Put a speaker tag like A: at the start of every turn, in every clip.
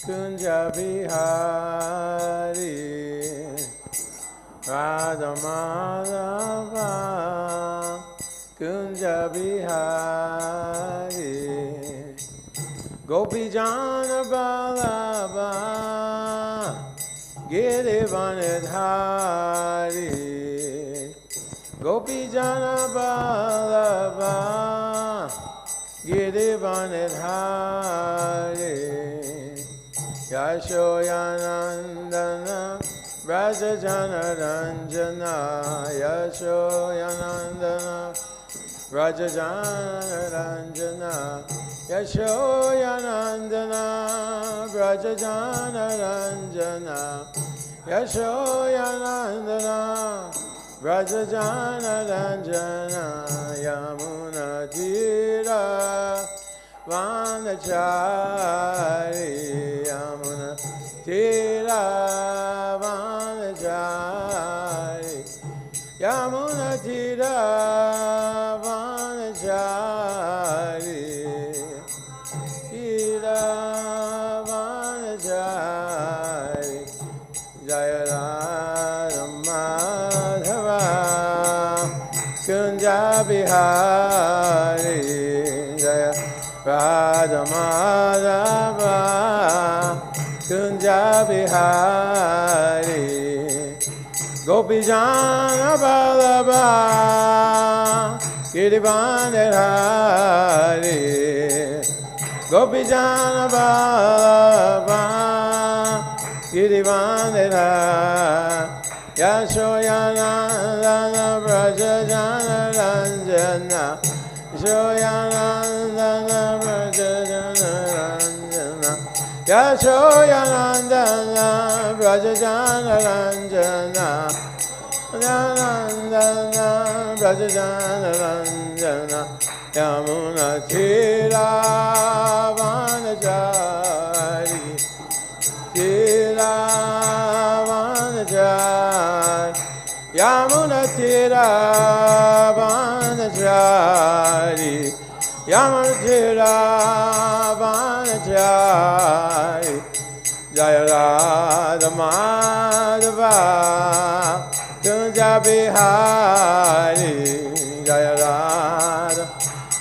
A: Kunja Bihari Radha Madhava Kunja Bihari Gopi Jana Balaba Girivanidhari Gopi Jana Balaba Girivanidhari Yashoyanandana Rajajana Ranjana Yashoyanandana Rajajana Ranjana Yashoyanandana Rajajana Ranjana Yashoyanandana Rajajana Ranjana Yamuna Tira Vanachari Yamuna Tira Vanachari Yamuna Tira Vanachari Tira Vanachari Jaya Radha Madhava Kunja Bihari Jaya Radha Madhava Kunja Bihari Gopi Jana Balaba Girivanidhari Gopi Jana Balaba Girivanidhari Yashoyanandana Brajajana Ranjana Yashoyanandana Brajajana Ranjana Yashoyanandana Brajajana Ranjana Yanandana Brajajana Ranjana Yamuna Tira Vanachari Tira Vanachari Yamuna Tira Vanachari Yamuna Tira Vanachari Jaya Radha Madhava Kunja Bihari Jaya Radha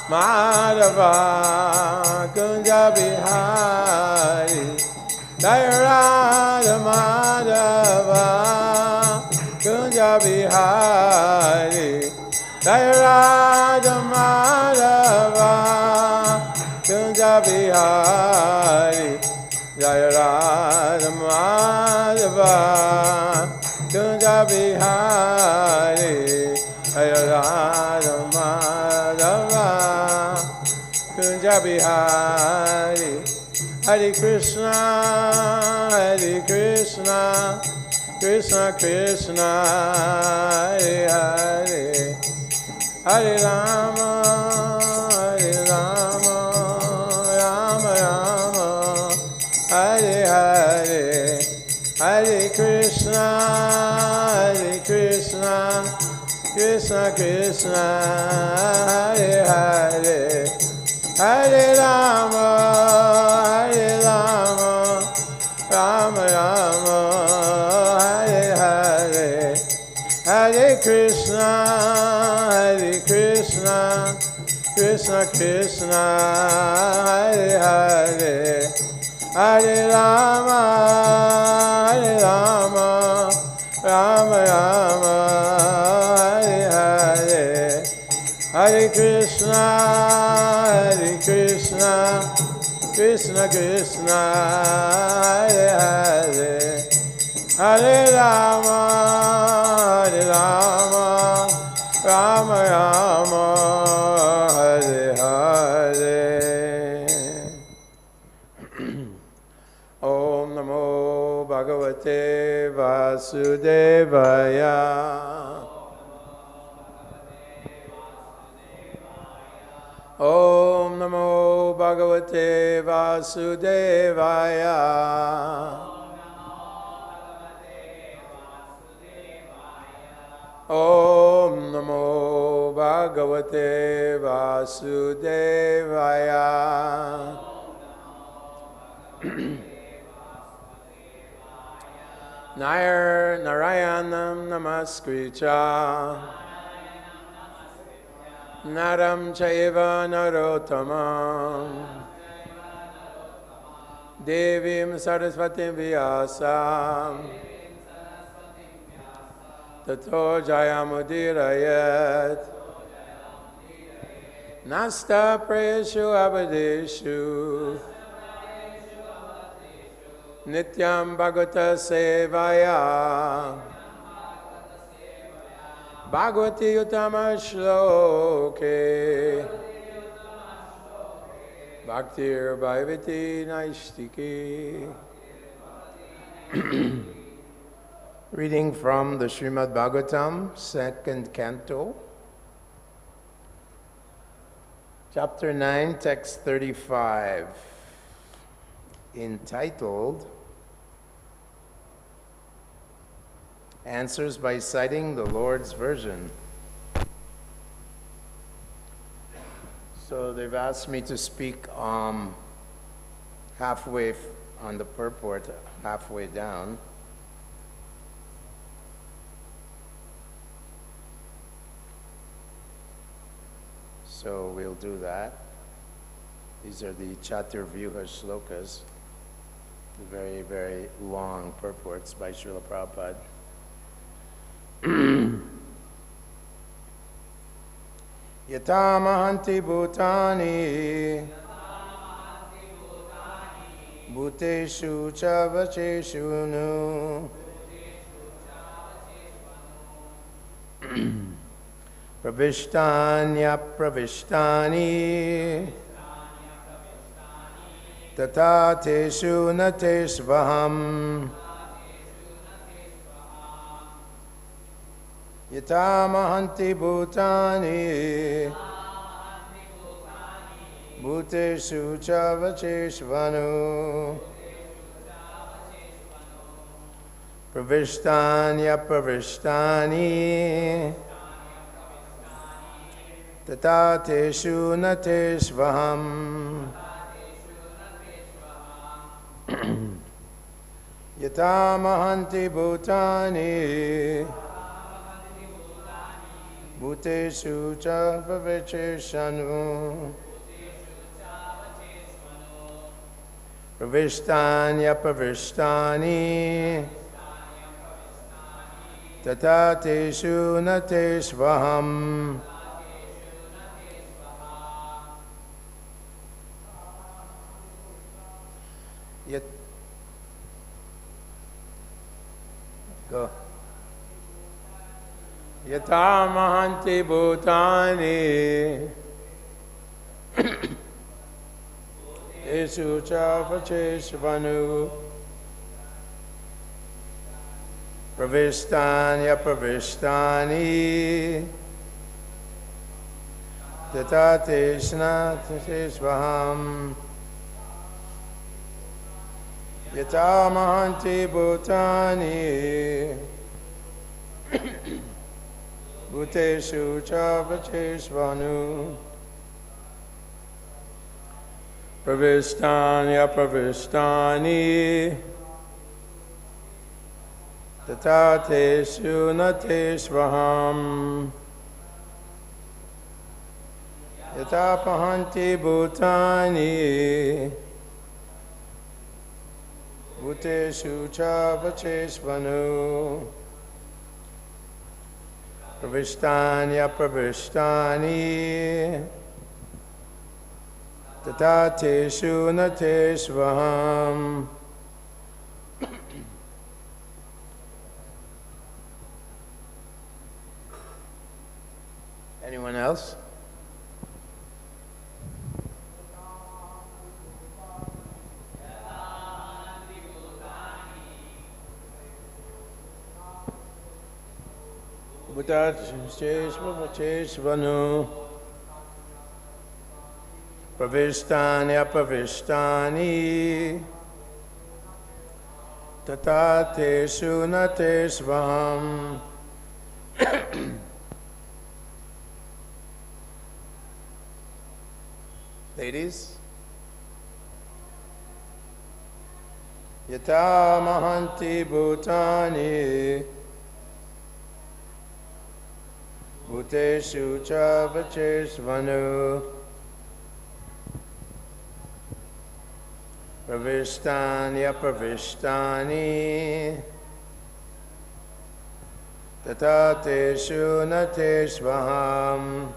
A: Madhava Kunja Bihari Jaya Radha Madhava Kunja Bihari Jaya Radha Madhava Kunja Bihari Jaya Radha Madhava Kunja Bihari Jaya Radha Madhava Kunja Bihari Hare Krishna Krishna Krishna Hare Hare Hare Rama Rama Rama Hare Hare Hare Krishna Krishna Krishna Hare Hare Hare Rama Rama Rama Hare Hare Hare Krishna Krishna Krishna Hare Hare Hare Rama Rama Rama Hare Hare Hare Krishna Krishna Krishna Hare Hare Hare Rama Rama Rama Hare Hare Om Namo Bhagavate Vasudevaya Om Namo Bhagavate Vasudevaya Om Namo Bhagavate Vasudevaya Nair Narayanam Namaskricha Naram Chaiva Narottamam Devim Saraswatim Vyasam Tato Jayamudirayat Nasta Prayeshu Abadeshu Nityam Bhagavata Sevaya Bhagavati Uttama Shloke Bhaktir Bhagavati Naistiki. Reading from the Srimad Bhagavatam, 2nd Canto, Chapter 9, Text 35, entitled Answers by Citing the Lord's Version. So they've asked me to speak halfway on the purport, halfway down. So we'll do that. These are the Chaturvyuha shlokas, the very, very long purports by Srila Prabhupada. Yata mahanti bhutani bhuteshu cha vacheshu nu pravishtanya pravishtani tata teshu nateshvaham Yata mahanti bhutani bhuteshu cha vacheshvanu pravishtanya pravishtani tata teshu nateshvaham Yata mahanti bhutani Bhuteshu cha vavecheshanu Pravishtanya pravishtani Tata teshu nateshvaham Go. Yata mahanti bhutani Eshu cha vacheshvanu Pravishtanya pravishtani Tata teshna teshvaham Yata mahanti bhutani Bhuteshu cha vacheshvanu Pravishtanya pravishtani Tata teshu nateshvaham Yata pahanti bhutani Bhuteshu cha vacheshvanu Pravishtanya pravishtani Tata teshu nateshvaham Anyone else? Bhuteshvanu Pravishtanya pravishtani Tata teshu nateshvaham Ladies? Yata mahanti bhutani bhuteshu cha vacheshvanu pravishtani apravishtani tata teshu nateshvaham.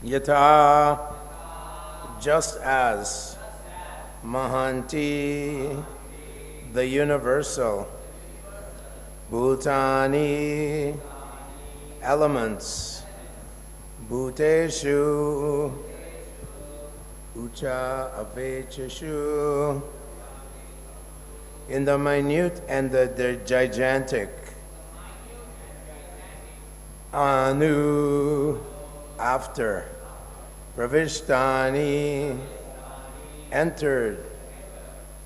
A: Yata, just as Mahanti, the universal, Bhutani, elements, Bhuteshu, Ucha Avecheshu, in the minute and the gigantic, Anu, after, Pravishtani, entered,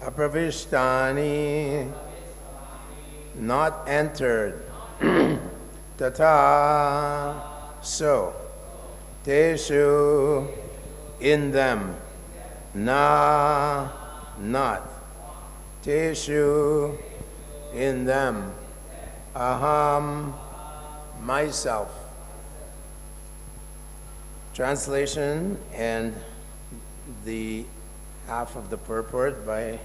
A: Apravishtani, not entered, Tata, so, Teshu, in them, Na, not, Teshu, in them, Aham, myself. Translation and the half of the purport by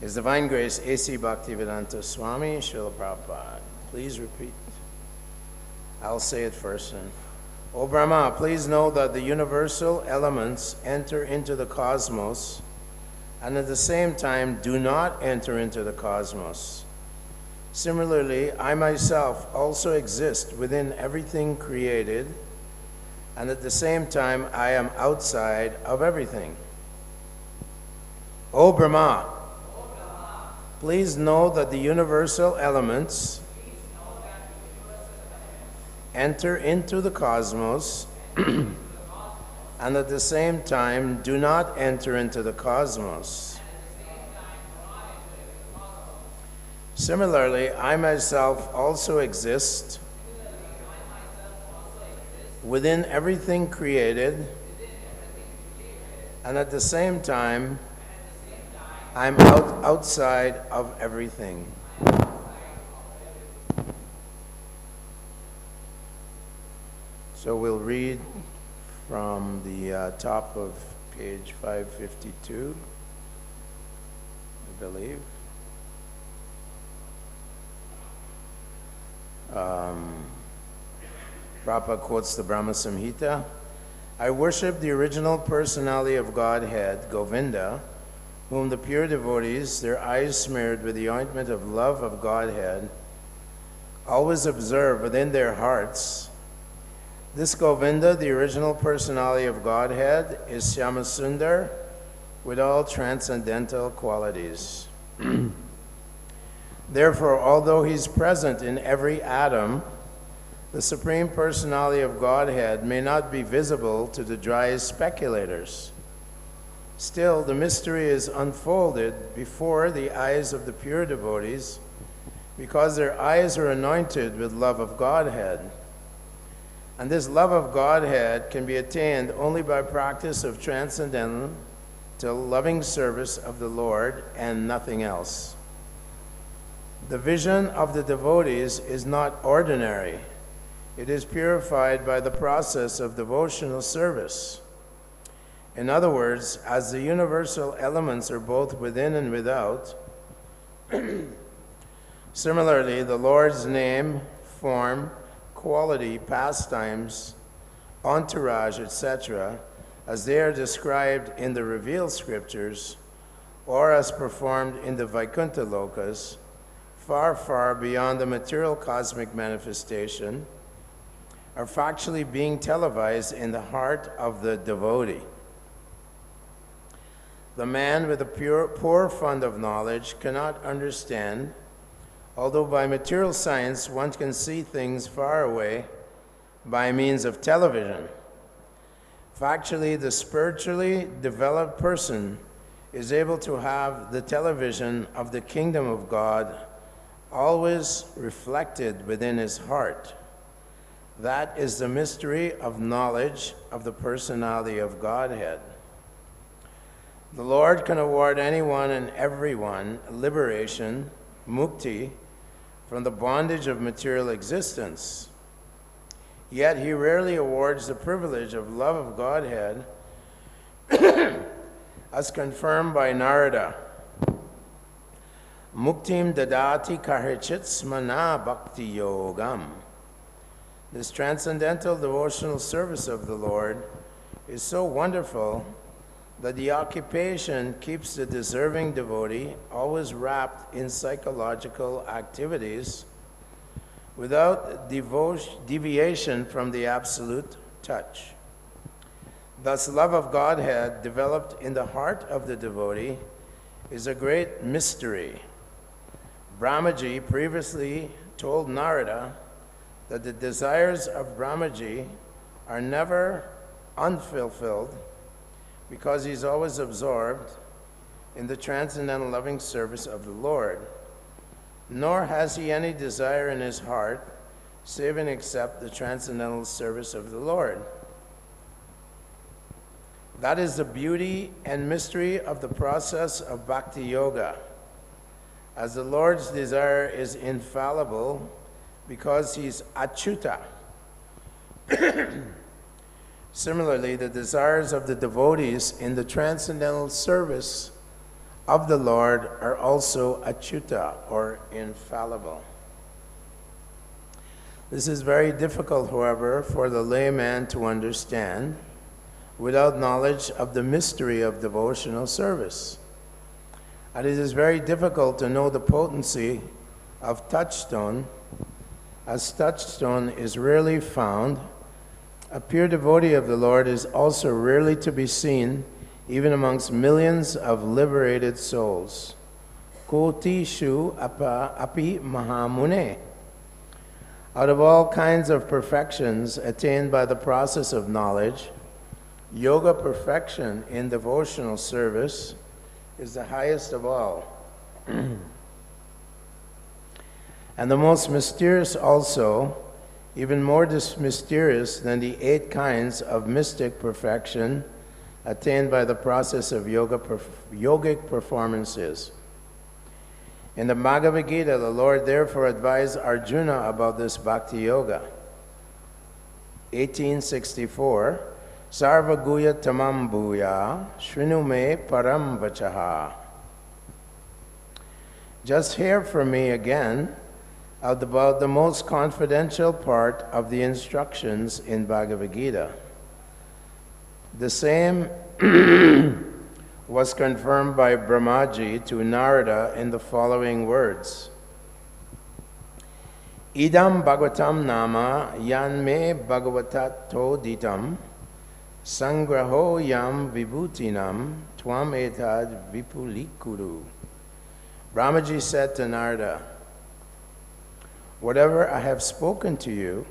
A: His Divine Grace A.C. Bhaktivedanta Swami, Srila Prabhupada. Please repeat. I'll say it first. O Brahma, please know that the universal elements enter into the cosmos and at the same time do not enter into the cosmos. Similarly, I myself also exist within everything created, and at the same time I am outside of everything. O Brahma, please know that the universal elements enter into the cosmos and at the same time do not enter into the cosmos. Similarly, I myself also exist within everything created, and at the same time, I'm outside of everything. So we'll read from the top of page 552, I believe. Prabhupada quotes the Brahma Samhita. I worship the original personality of Godhead, Govinda, whom the pure devotees, their eyes smeared with the ointment of love of Godhead, always observe within their hearts. This Govinda, the original personality of Godhead, is Shyamasundar with all transcendental qualities. Therefore, although he's present in every atom, the Supreme Personality of Godhead may not be visible to the dryest speculators. Still, the mystery is unfolded before the eyes of the pure devotees, because their eyes are anointed with love of Godhead. And this love of Godhead can be attained only by practice of transcendental loving service of the Lord and nothing else. The vision of the devotees is not ordinary. It is purified by the process of devotional service. In other words, as the universal elements are both within and without, similarly, the Lord's name, form, quality, pastimes, entourage, etc., as they are described in the revealed scriptures, or as performed in the Vaikuntha lokas, far, far beyond the material cosmic manifestation, are factually being televised in the heart of the devotee. The man with a poor fund of knowledge cannot understand, although by material science one can see things far away by means of television. Factually, the spiritually developed person is able to have the television of the kingdom of God always reflected within his heart. That is the mystery of knowledge of the personality of Godhead. The Lord can award anyone and everyone liberation, mukti, from the bondage of material existence. Yet he rarely awards the privilege of love of Godhead as confirmed by Narada. Muktim dadati kahechit smana bhakti yogam. This transcendental devotional service of the Lord is so wonderful that the occupation keeps the deserving devotee always wrapped in psychological activities without deviation from the absolute touch. Thus, love of Godhead developed in the heart of the devotee is a great mystery. Brahmaji previously told Narada that the desires of Brahmaji are never unfulfilled because he's always absorbed in the transcendental loving service of the Lord, nor has he any desire in his heart save and except the transcendental service of the Lord. That is the beauty and mystery of the process of Bhakti Yoga. As the Lord's desire is infallible because he's achyuta. Similarly, the desires of the devotees in the transcendental service of the Lord are also achyuta, or infallible. This is very difficult, however, for the layman to understand without knowledge of the mystery of devotional service. And it is very difficult to know the potency of touchstone, as touchstone is rarely found. A pure devotee of the Lord is also rarely to be seen even amongst millions of liberated souls. Koti shu api mahamune. Out of all kinds of perfections attained by the process of knowledge, yoga perfection in devotional service is the highest of all. And the most mysterious also, even more mysterious than the 8 kinds of mystic perfection attained by the process of yogic performances. In the Bhagavad Gita, the Lord therefore advised Arjuna about this Bhakti Yoga. 1864, Sarva Guya Tamam Bhuya Shrinu Me Param Vachaha. Just hear from me again about the most confidential part of the instructions in Bhagavad Gita. The same was confirmed by Brahmaji to Narada in the following words. Idam Bhagavatam Nama Yan Me Bhagavatato Ditam Sangraho Yam Vibhutinam Twam Etad Vipulikuru. Brahmaji said to Narada, whatever I have spoken to you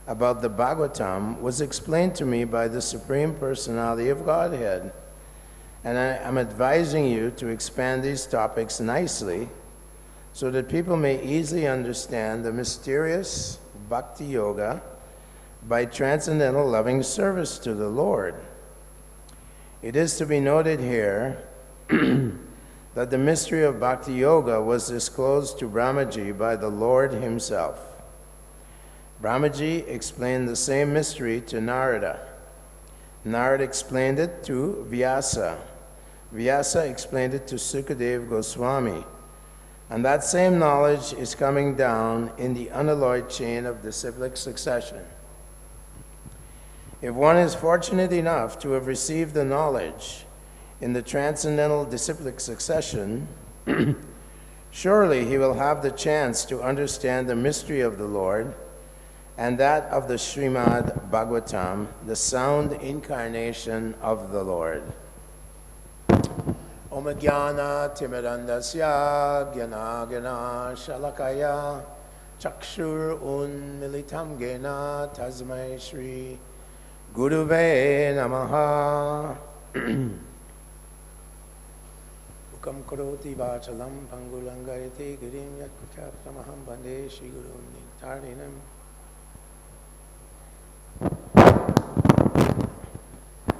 A: about the Bhagavatam was explained to me by the Supreme Personality of Godhead, and I am advising you to expand these topics nicely so that people may easily understand the mysterious Bhakti Yoga by transcendental loving service to the Lord. It is to be noted here that the mystery of Bhakti Yoga was disclosed to Brahmaji by the Lord himself. Brahmaji explained the same mystery to Narada. Narada explained it to Vyasa. Vyasa explained it to Sukadeva Goswami. And that same knowledge is coming down in the unalloyed chain of disciplic succession. If one is fortunate enough to have received the knowledge in the transcendental disciplic succession, surely he will have the chance to understand the mystery of the Lord and that of the Srimad Bhagavatam, the sound incarnation of the Lord. Om Jnana Timirandasya Jnana Jnana Shalakaya Chakshur Unmilitam Gena Tasmai Shri Guruve Namaha. Ukam Karoti Vachalam Pangulangayate Girim Yat Kuchaptamaham Bande Shri Guru Nitarinam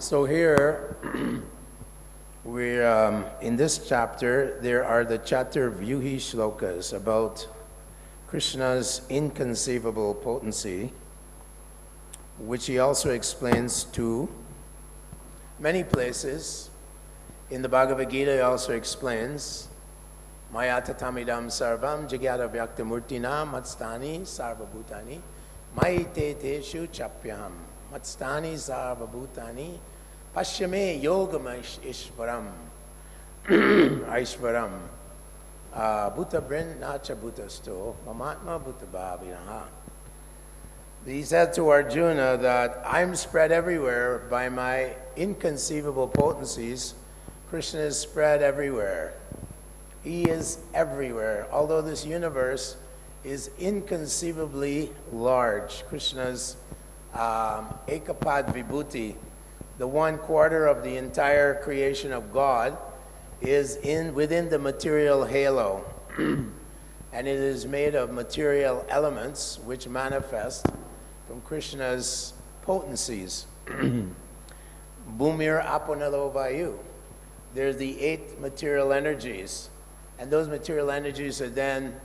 A: So here, we're in this chapter, there are the Chaturvyuhi shlokas about Krishna's inconceivable potency, which he also explains to many places. In the Bhagavad Gita, he also explains, Maya tatamidam sarvam jagyata vyaktamurtina matstani sarvabhutani mai te teshu chapyaham matstani sarvabhutani pashyame yogam ishvaram aishvaram bhuta brin nacha bhutasto mamatma bhuta bhavinaha. He said to Arjuna that I'm spread everywhere by my inconceivable potencies. Krishna is spread everywhere. He is everywhere. Although this universe is inconceivably large, Krishna's Ekapad Vibhuti, the 1/4 of the entire creation of God, is within the material halo. And it is made of material elements which manifest from Krishna's potencies. Bhumir Aponalo Vayu. There's the 8 material energies. And those material energies are then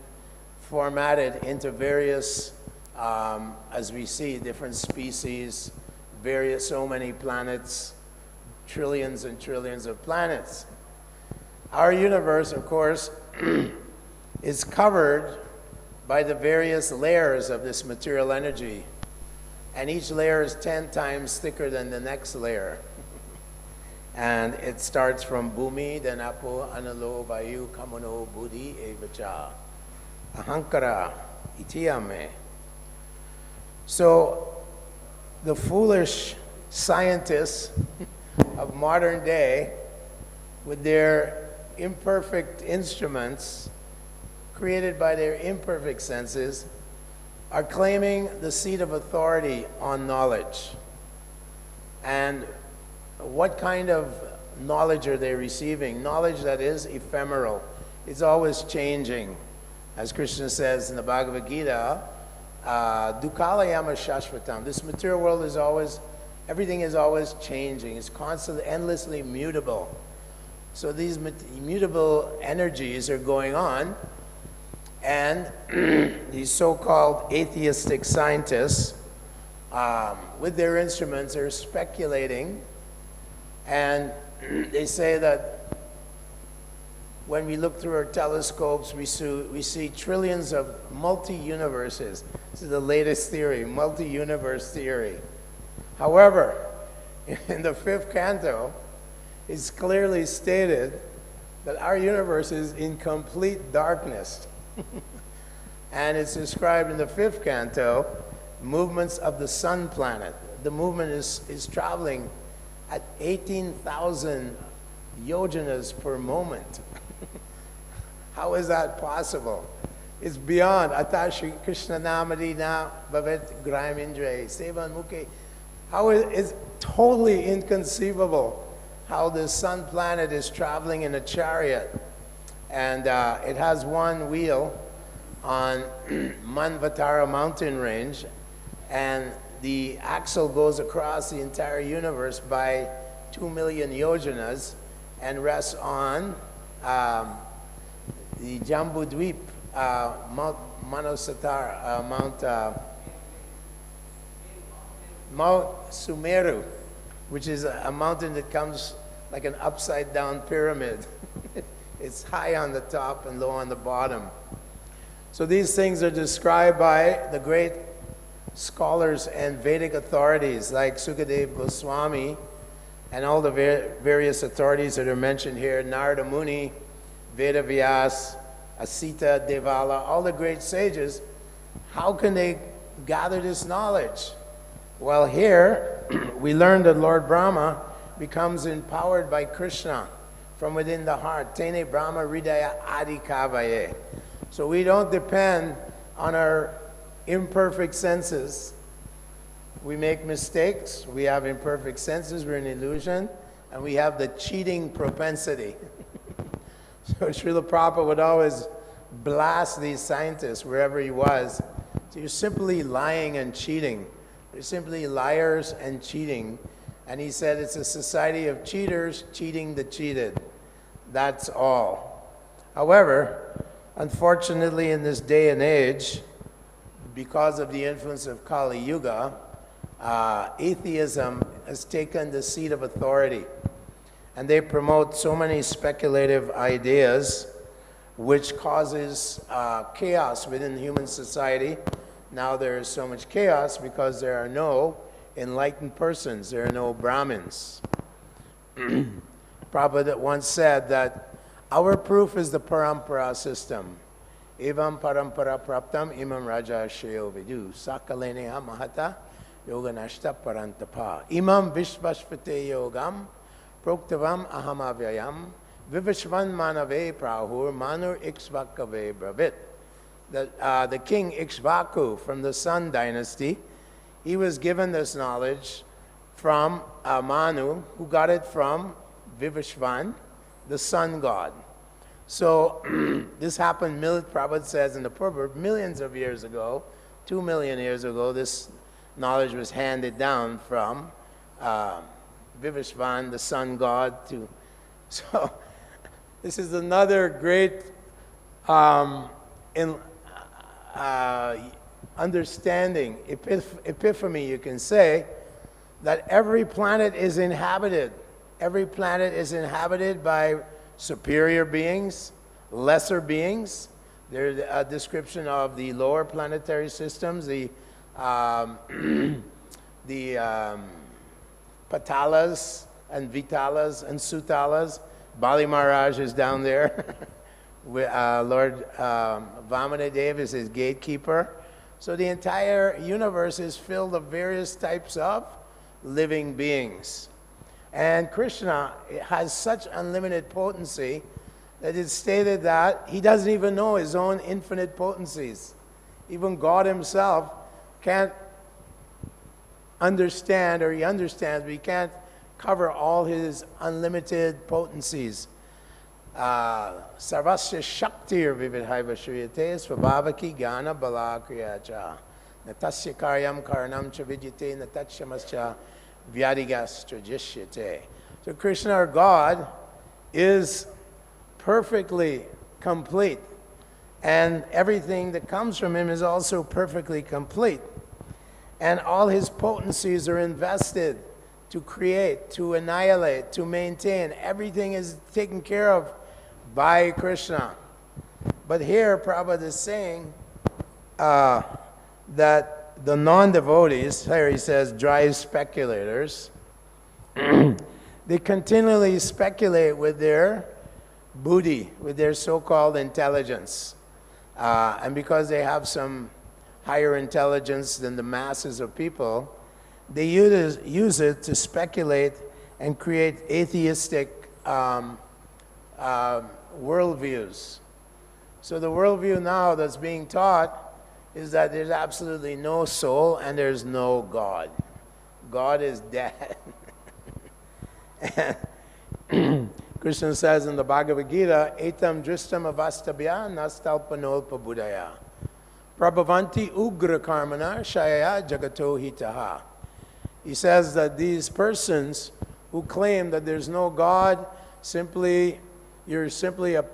A: formatted into various, as we see, different species, so many planets, trillions and trillions of planets. Our universe, of course, is covered by the various layers of this material energy. And each layer is 10 times thicker than the next layer. And it starts from Bhumi, then Apo, Analo, Vayu, Kamano, Buddhi, Evacha, Ahankara, Itiyame. So the foolish scientists of modern day, with their imperfect instruments created by their imperfect senses, are claiming the seat of authority on knowledge. And what kind of knowledge are they receiving? Knowledge that is ephemeral. It's always changing. As Krishna says in the Bhagavad Gita, Dukalayama Shashvatam. This material world is always, everything is always changing. It's constantly, endlessly mutable. So these mutable energies are going on, and these so-called atheistic scientists, with their instruments, are speculating. And they say that when we look through our telescopes, we see trillions of multi-universes. This is the latest theory, multi-universe theory. However, in the 5th canto, it's clearly stated that our universe is in complete darkness. And it's described in the 5th canto, movements of the sun planet. The movement is traveling at 18,000 yojanas per moment. How is that possible? It's beyond. Atashi Krishna Namadina Bhavet Graim Indre Sevan Mukhe. How it's totally inconceivable how the sun planet is traveling in a chariot. And it has one wheel on Manvatara mountain range, and the axle goes across the entire universe by 2 million yojanas and rests on the Jambudvip, Mount Manasatar, Mount Sumeru, which is a mountain that comes like an upside down pyramid. It's high on the top and low on the bottom. So these things are described by the great scholars and Vedic authorities like Sukadeva Goswami and all the various authorities that are mentioned here, Narada Muni, Vedavyas, Asita, Devala, all the great sages. How can they gather this knowledge? Well, here we learn that Lord Brahma becomes empowered by Krishna from within the heart. Tene Brahma Hridaya Adi Kavaye. So we don't depend on our imperfect senses. We make mistakes, we have imperfect senses, we're an illusion, and we have the cheating propensity. So Srila Prabhupada would always blast these scientists wherever he was. So you're simply lying and cheating. You're simply liars and cheating. And he said it's a society of cheaters cheating the cheated. That's all. However, unfortunately in this day and age, because of the influence of Kali Yuga, atheism has taken the seat of authority. And they promote so many speculative ideas which causes chaos within human society. Now there is so much chaos because there are no enlightened persons, there are no Brahmins. Prabhupada once said that our proof is the parampara system. Evam parampara praptam imam raja shreyo vidu sakaleneha mahata yoganashta parantapa imam vishvashpate yogam proktavam ahamavyayam vivishvan manave prahur manur ikshvakave bravit. The king Ikshvaku from the Sun dynasty, he was given this knowledge from Manu, who got it from Vivishvan, the sun god. So this happened, Prabhupada says in the Purport, millions of years ago, 2 million years ago, this knowledge was handed down from Vivishvan, the sun god, to... So this is another great understanding, epiphany, you can say, that every planet is inhabited. Every planet is inhabited by superior beings, lesser beings. There's a description of the lower planetary systems, the Patalas and Vitalas and Sutalas. Bali Maharaj is down there. Lord Vamanadev is his gatekeeper. So the entire universe is filled of various types of living beings. And Krishna has such unlimited potency that it's stated that he doesn't even know his own infinite potencies. Even God himself can't understand, or he understands, but he can't cover all his unlimited potencies. Sarvasya Shaktir Vividhaiva Shriyate Svabhavaki Gyana Bala Kriyacha Natasya Karyam Karanam Chavidyate Natasyamascha Vyadigastra Jishyate. So Krishna, our God, is perfectly complete. And everything that comes from him is also perfectly complete. And all his potencies are invested to create, to annihilate, to maintain. Everything is taken care of by Krishna. But here Prabhupada is saying that the non-devotees, here he says, dry speculators, they continually speculate with their buddhi, with their so-called intelligence. And because they have some higher intelligence than the masses of people, they use it to speculate and create atheistic worldviews. So the worldview now that's being taught is that there's absolutely no soul and there's no God. God is dead. Krishna says in the Bhagavad Gita, Etam dristam avastabhya nastalpanolpa buddhaya prabhavanti ugra karmana shayaya jagato hitaha. He says that these persons who claim that there's no God, you're simply a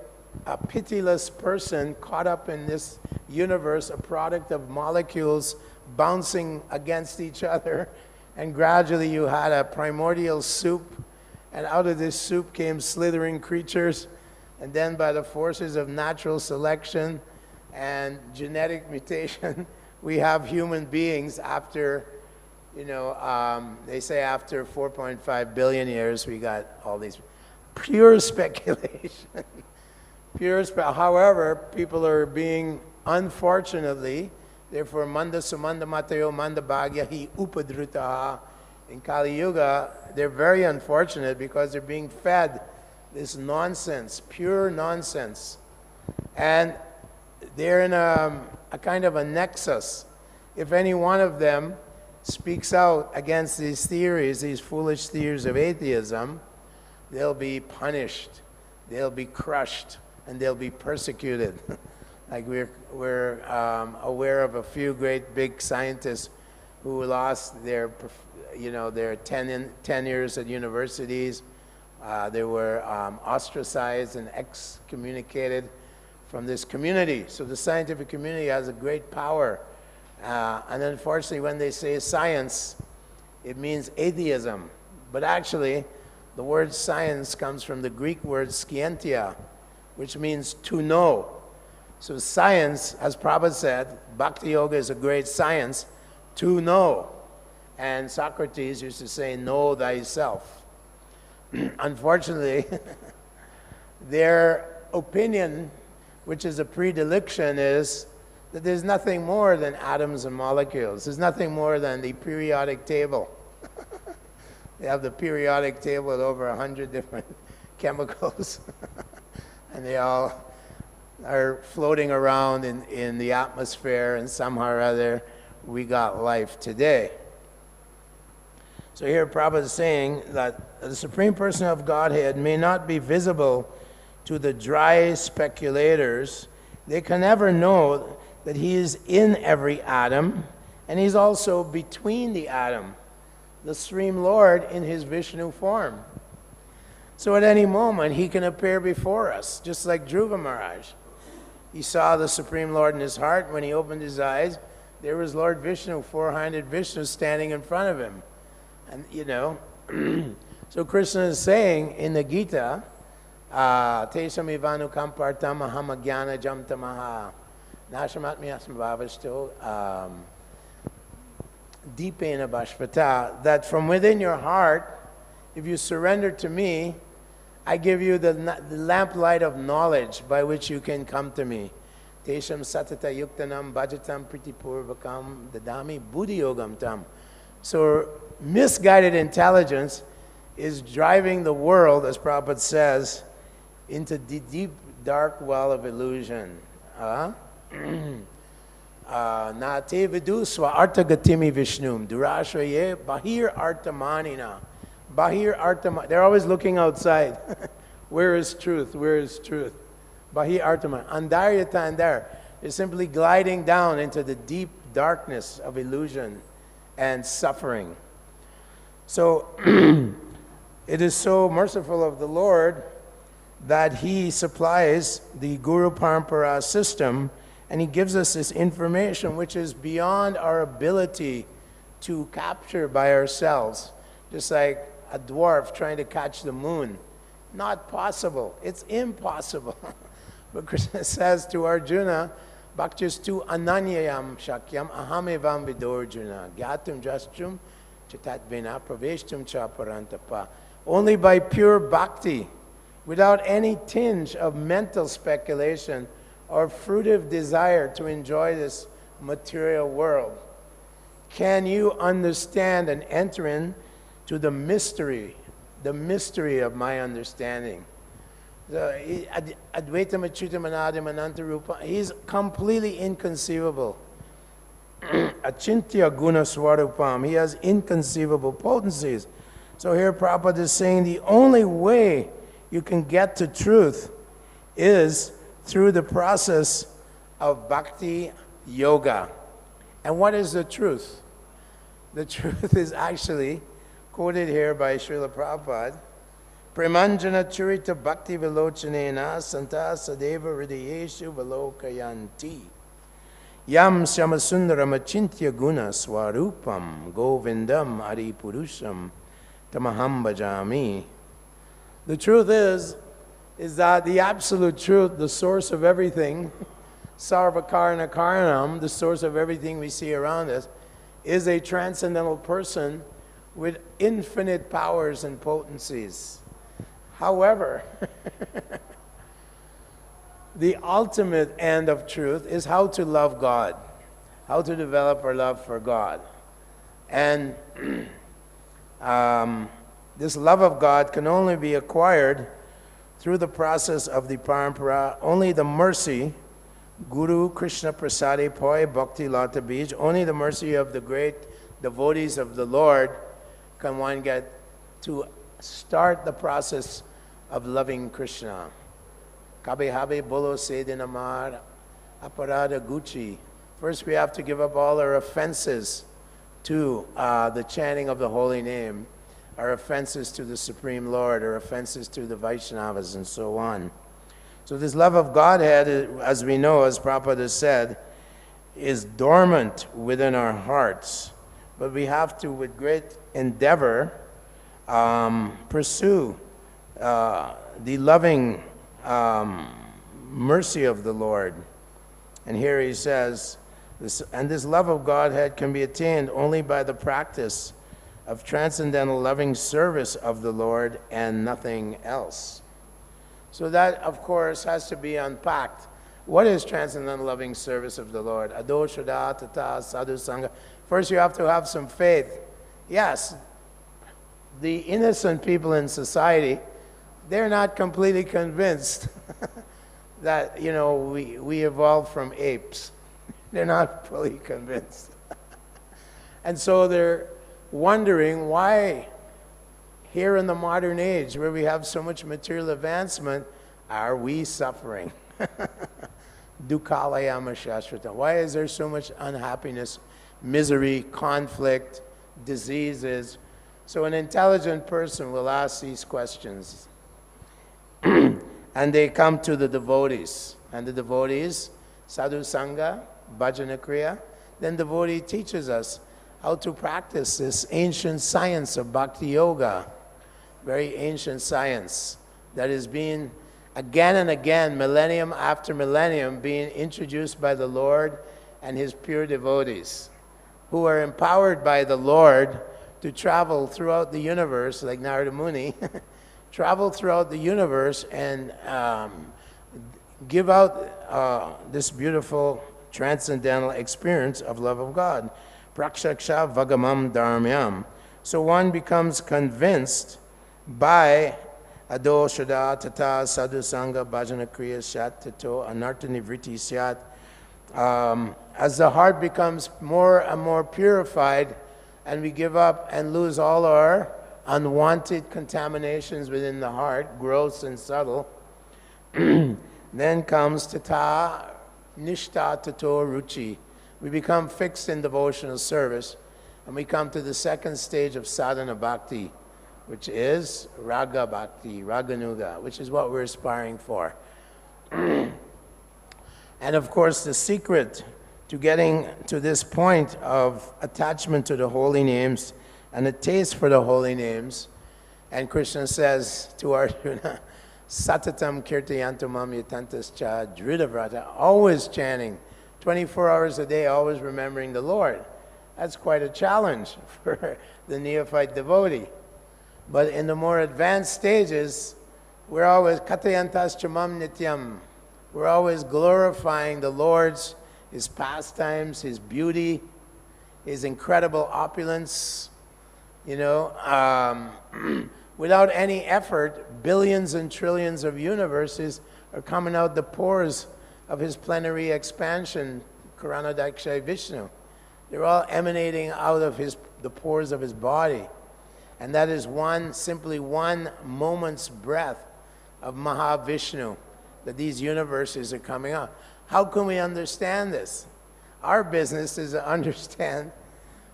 A: pitiless person caught up in this universe, a product of molecules bouncing against each other, and gradually you had a primordial soup, and out of this soup came slithering creatures, and then by the forces of natural selection and genetic mutation, we have human beings after, they say after 4.5 billion years, we got all these. Pure speculation. However, people are being, unfortunately, therefore, manda sumanda matayo manda bhagya hi upadrutaha. In Kali Yuga, they're very unfortunate because they're being fed this nonsense, pure nonsense. And they're in a kind of a nexus. If any one of them speaks out against these theories, these foolish theories of atheism, they'll be punished, they'll be crushed, and they'll be persecuted. Like we're aware of a few great big scientists who lost their their 10 years at universities. They were ostracized and excommunicated from this community. So the scientific community has a great power. And unfortunately, when they say science, it means atheism. But actually, the word science comes from the Greek word scientia, which means to know. So science, as Prabhupada said, Bhakti Yoga is a great science to know. And Socrates used to say, know thyself. Unfortunately, their opinion, which is a predilection, is that there's nothing more than atoms and molecules. There's nothing more than the periodic table. They have the periodic table with over 100 different chemicals. And they all are floating around in the atmosphere, and somehow or other we got life today. So here Prabhupada is saying that the Supreme Person of Godhead may not be visible to the dry speculators. They can never know that he is in every atom, and he's also between the atom, the Supreme Lord in his Vishnu form. So at any moment he can appear before us, just like Dhruva Maharaj. He saw the Supreme Lord in his heart. When he opened his eyes, there was Lord Vishnu, four-handed Vishnu, standing in front of him. And so Krishna is saying in the Gita, Tesam ivanu kampartam aham agyana jam tamaha nashamatmi asmabhavashto deepena bhashvata, that from within your heart, if you surrender to me, I give you the lamplight of knowledge by which you can come to me. Tesham satata yuktanam bhajatam pritipurvakam dadami buddhi yogam tam. So misguided intelligence is driving the world, as Prabhupada says, into the deep, dark well of illusion. Na te vidu swa artagatimi vishnum durashraye bahir artamanina. Bahir artama. They're always looking outside. Where is truth? Where is truth? Bahir artaman. Andaryata andar is simply gliding down into the deep darkness of illusion and suffering. So it is so merciful of the Lord that he supplies the Guru Parampara system, and he gives us this information which is beyond our ability to capture by ourselves. Just like a dwarf trying to catch the moon. Not possible. It's impossible. But Krishna says to Arjuna, Bhaktistu ananyayam shakyam ahamevam vidorjuna gyatum jastrum chatatvena praveshtum cha parantapa. Only by pure bhakti, without any tinge of mental speculation or fruitive desire to enjoy this material world, can you understand and enter into the mystery of my understanding. Advaitam Achyutam Anadim Ananta Rupa, he's completely inconceivable. Achintya Guna Swarupam, he has inconceivable potencies. So here Prabhupada is saying the only way you can get to truth is through the process of bhakti yoga. And what is the truth? The truth is actually quoted here by Srila Prabhupada, Premanjana Churita Bhakti Vilochanena Santa Sadeva Hridayeshu Vilokayanti Yam Shyamasundara Machintya Guna Swarupam Govindam Adi Purusham Tamaham Bhajami. The truth is that the absolute truth, the source of everything, Sarvakarna Karanam, the source of everything we see around us, is a transcendental person with infinite powers and potencies. However, the ultimate end of truth is how to love God, how to develop our love for God. And this love of God can only be acquired through the process of the parampara. Only the mercy, Guru Krishna Prasade Poi Bhakti Lata Bij, only the mercy of the great devotees of the Lord can one get to start the process of loving Krishna. Kabe habe bolo sedinamar aparada gucci. First we have to give up all our offenses to the chanting of the holy name are offenses to the Supreme Lord, or offenses to the Vaishnavas, and so on. So this love of Godhead, as we know, as Prabhupada said, is dormant within our hearts. But we have to, with great endeavor, pursue the loving mercy of the Lord. And here he says, this love of Godhead can be attained only by the practice of transcendental loving service of the Lord and nothing else. So that, of course, has to be unpacked. What is transcendental loving service of the Lord? Ado Shraddha Tata Sadhu Sangha. First, you have to have some faith. Yes, the innocent people in society, they're not completely convinced that, we evolved from apes. They're not fully convinced. And so they're wondering why here in the modern age, where we have so much material advancement, are we suffering? Dukkalayama Shashrata. Why is there so much unhappiness, misery, conflict, diseases? So an intelligent person will ask these questions. And they come to the devotees. And the devotees, sadhu sangha, bhajana kriya, then devotee teaches us how to practice this ancient science of bhakti yoga, very ancient science that is being again and again, millennium after millennium, being introduced by the Lord and his pure devotees, who are empowered by the Lord to travel throughout the universe, like Narada Muni, travel throughout the universe and give out this beautiful transcendental experience of love of God. Prakshaksha vagamam dharmyam. So one becomes convinced by ado shraddha tata sadhu sangha bhajana kriya shat tato anartha nivriti syat. As the heart becomes more and more purified, and we give up and lose all our unwanted contaminations within the heart, gross and subtle, then comes tata nishta tato ruchi. We become fixed in devotional service, and we come to the second stage of sadhana bhakti, which is raga bhakti, raganuga, which is what we're aspiring for. And of course, the secret to getting to this point of attachment to the holy names and a taste for the holy names, and Krishna says to Arjuna, satatam kirtayantam mam yatantascha dhridavrata, always chanting, 24 hours a day, always remembering the Lord. That's quite a challenge for the neophyte devotee. But in the more advanced stages, we're always katayantas chamam nityam. We're always glorifying the Lord's, his pastimes, his beauty, his incredible opulence. Without any effort, billions and trillions of universes are coming out the pores of his plenary expansion, Karanadakshay Vishnu. They're all emanating out of the pores of his body. And that is simply one moment's breath of Mahavishnu, that these universes are coming out. How can we understand this? Our business is to understand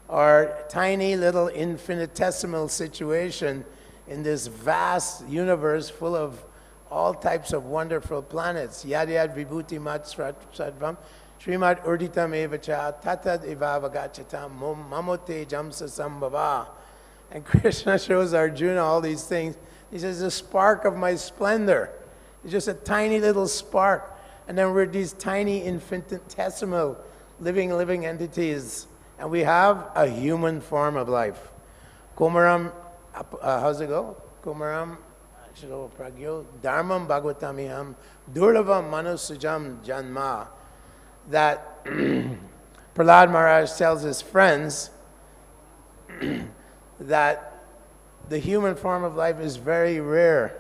A: our tiny little infinitesimal situation in this vast universe full of all types of wonderful planets. Yad yad vibhuti mat sadvam, Srimad urditam evacha, tatad ivavagachatam, mamote jamsa sambhava. And Krishna shows Arjuna all these things. He says, the spark of my splendor. It's just a tiny little spark. And then we're these tiny infinitesimal living entities. And we have a human form of life. Kumaram, how's it go? Kumaram, pragyo, dharmam bhagavatamiham, durlavam manusujam janma. That Prahlad Maharaj tells his friends that the human form of life is very rare,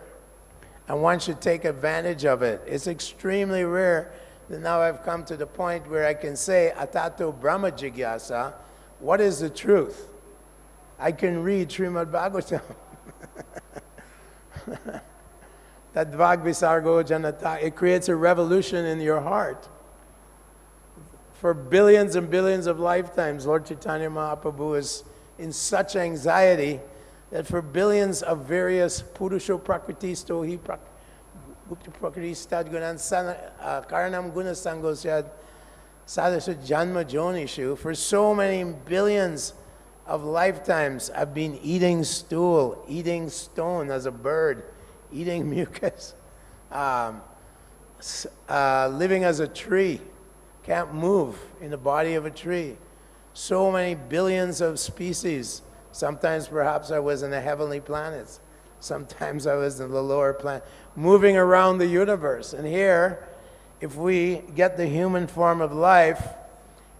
A: and one should take advantage of it. It's extremely rare that now I've come to the point where I can say, Atato Brahma Jigyasa, what is the truth? I can read Srimad Bhagavatam. Tadvag Visargo Janata, it creates a revolution in your heart. for billions and billions of lifetimes, Lord Chaitanya Mahaprabhu is in such anxiety that for billions of various Purusho Prakriti Stohi Gupta Prakriti Stadgunan Karanam Guna Sangosyad Sadasha Janma Jonishu, for so many billions of lifetimes I've been eating stool, eating stone as a bird, eating mucus, living as a tree, can't move in the body of a tree. So many billions of species. Sometimes perhaps I was in the heavenly planets. Sometimes I was in the lower planet, moving around the universe. And here, if we get the human form of life,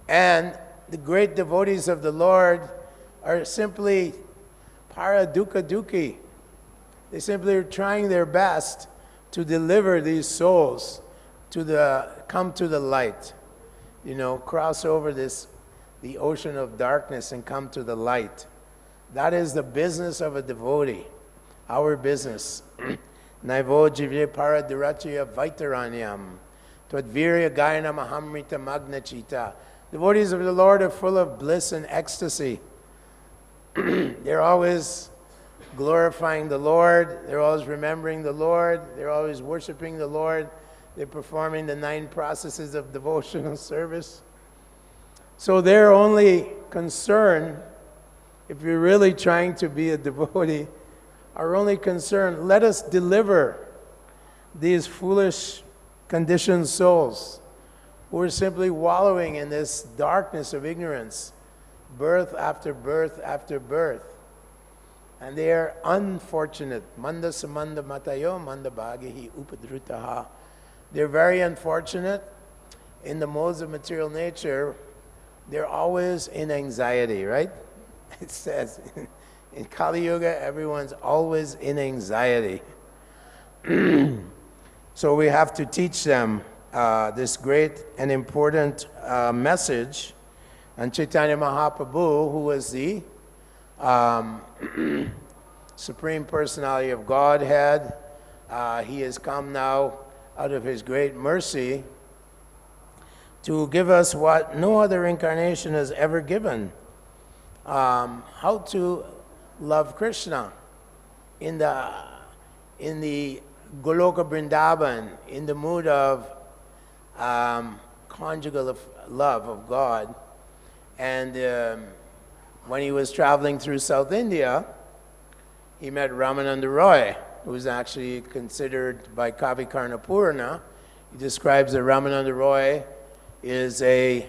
A: and the great devotees of the Lord are simply para dukkha dukhi. They simply are trying their best to deliver these souls to come to the light. You know, cross over the ocean of darkness and come to the light. That is the business of a devotee, our business. Naivo jivye para durachya vaitaranyam, twadvirya gayana mahamrita magnachita. Devotees of the Lord are full of bliss and ecstasy. They're always glorifying the Lord. They're always remembering the Lord. They're always worshiping the Lord. They're performing the 9 processes of devotional service. So their only concern, if you're really trying to be a devotee, our only concern, let us deliver these foolish, conditioned souls who are simply wallowing in this darkness of ignorance, birth after birth after birth. And they are unfortunate. Manda samanda matayo manda bhagahi upadrutaha. They're very unfortunate. In the modes of material nature, they're always in anxiety, right? It says, in Kali Yuga, everyone's always in anxiety. So we have to teach them this great and important message. And Chaitanya Mahaprabhu, who was the Supreme Personality of Godhead, he has come now out of his great mercy to give us what no other incarnation has ever given. How to love Krishna in the Goloka Vrindavan, in the mood of conjugal love of God. And when he was traveling through South India, he met Ramananda Roy, who is actually considered by Kavi Karnapurna. He describes that Ramananda Roy is a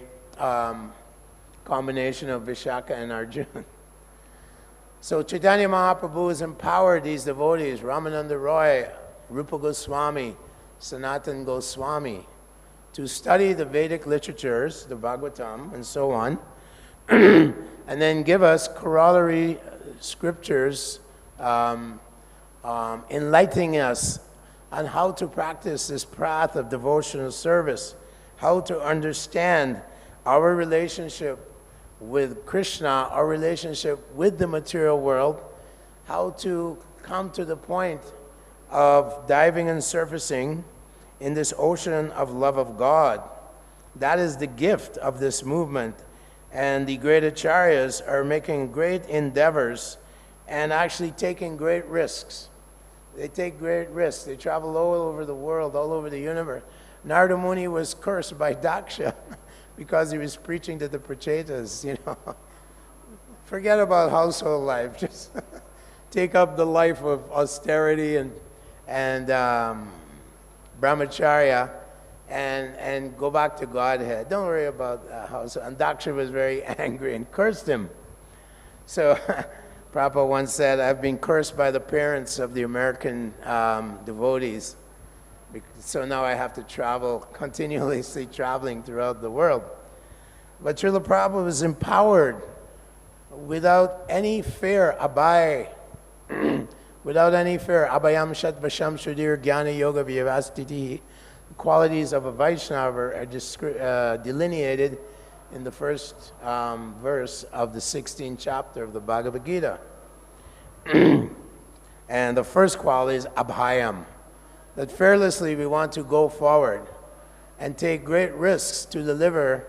A: combination of Vishaka and Arjuna. So Chaitanya Mahaprabhu has empowered these devotees, Ramananda Roy, Rupa Goswami, Sanatan Goswami, to study the Vedic literatures, the Bhagavatam, and so on, and then give us corollary scriptures enlightening us on how to practice this path of devotional service, how to understand our relationship with Krishna, our relationship with the material world, how to come to the point of diving and surfacing in this ocean of love of God. That is the gift of this movement. And the great acharyas are making great endeavors and actually taking great risks. They take great risks. They travel all over the world, all over the universe. Narada Muni was cursed by Daksha because he was preaching to the prachetas, you know. Forget about household life. Just take up the life of austerity and brahmacharya and go back to Godhead. Don't worry about household. And Daksha was very angry and cursed him. So Prabhupada once said, I've been cursed by the parents of the American devotees. So now I have to travel, continuously traveling throughout the world. But Srila Prabhupada was empowered without any fear, without any fear. Abhayam Shat Vasham Shudir Jnana Yoga Vyavastiti. The qualities of a Vaishnava are delineated in the first verse of the 16th chapter of the Bhagavad Gita. And the first quality is Abhayam. That fearlessly we want to go forward and take great risks to deliver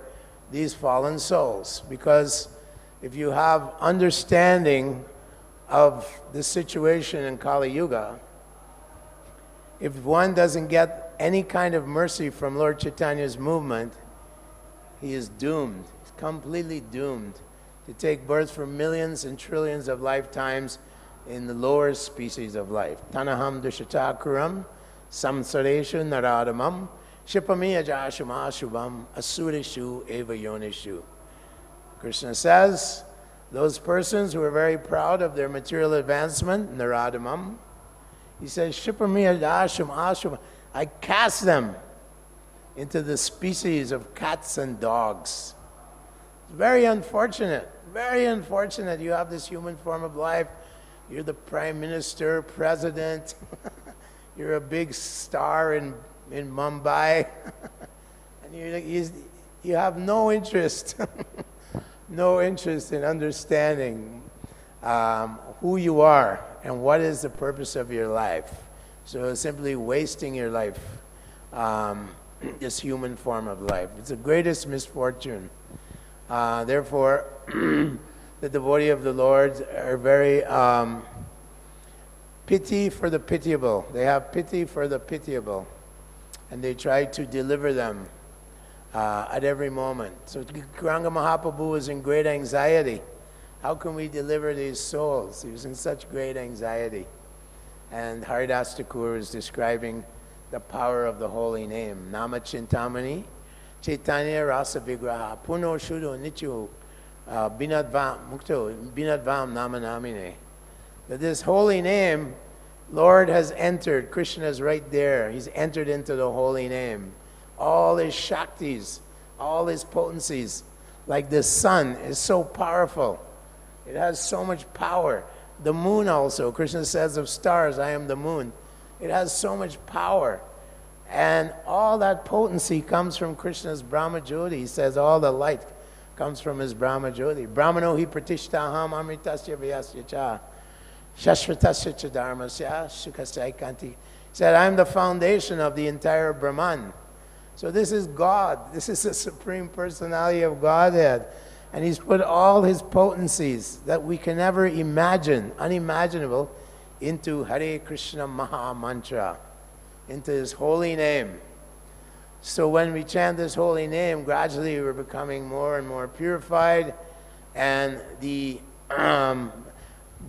A: these fallen souls. Because if you have understanding of the situation in Kali Yuga, if one doesn't get any kind of mercy from Lord Chaitanya's movement, he is doomed. He's completely doomed to take birth for millions and trillions of lifetimes in the lower species of life. Tanaham dushatakuram samsareshu naradamam shipamiya jashumashubam asurishu eva yonishu. Krishna says, those persons who are very proud of their material advancement, naradamam, he says, shipamiya jashumashubam, I cast them into the species of cats and dogs. It's very unfortunate you have this human form of life. You're the prime minister, president, you're a big star in Mumbai, and you have no interest, no interest in understanding who you are and what is the purpose of your life. So simply wasting your life, this human form of life. It's the greatest misfortune. Therefore, the devotee of the Lord are very pity for the pitiable. They have pity for the pitiable, and they try to deliver them at every moment. So Gauranga Mahaprabhu was in great anxiety. How can we deliver these souls? He was in such great anxiety. And Haridas Thakur is describing the power of the holy name. Nama Chintamani, Chaitanya Rasa Vigraha, Puno Shuddho Nityo, Binadvam Mukto, Binadvam Nama Namine. That this holy name, Lord has entered. Krishna is right there. He's entered into the holy name. All his Shaktis, all his potencies, like the sun, is so powerful. It has so much power. The moon also, Krishna says of stars, I am the moon. It has so much power. And all that potency comes from Krishna's Brahma Jyoti. He says all the light comes from his Brahma Jyoti. Brahmano hi pratishtaham amritasya vyasya cha shashvatasya cha dharmasya sukasya ikanti. He said, I am the foundation of the entire Brahman. So this is God. This is the Supreme Personality of Godhead. And he's put all his potencies that we can never imagine, unimaginable, into Hare Krishna Maha Mantra, into his holy name. So when we chant this holy name, gradually we're becoming more and more purified, and the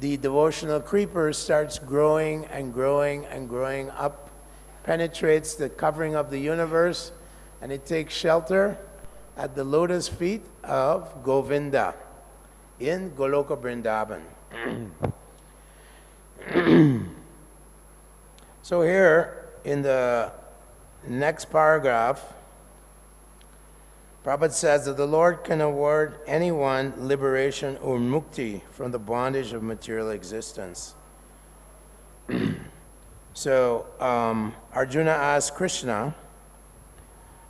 A: devotional creeper starts growing and growing and growing up, penetrates the covering of the universe, and it takes shelter at the lotus feet of Govinda in Goloka Vrindavan. So here in the next paragraph, Prabhupada says that the Lord can award anyone liberation or mukti from the bondage of material existence. So Arjuna asked Krishna,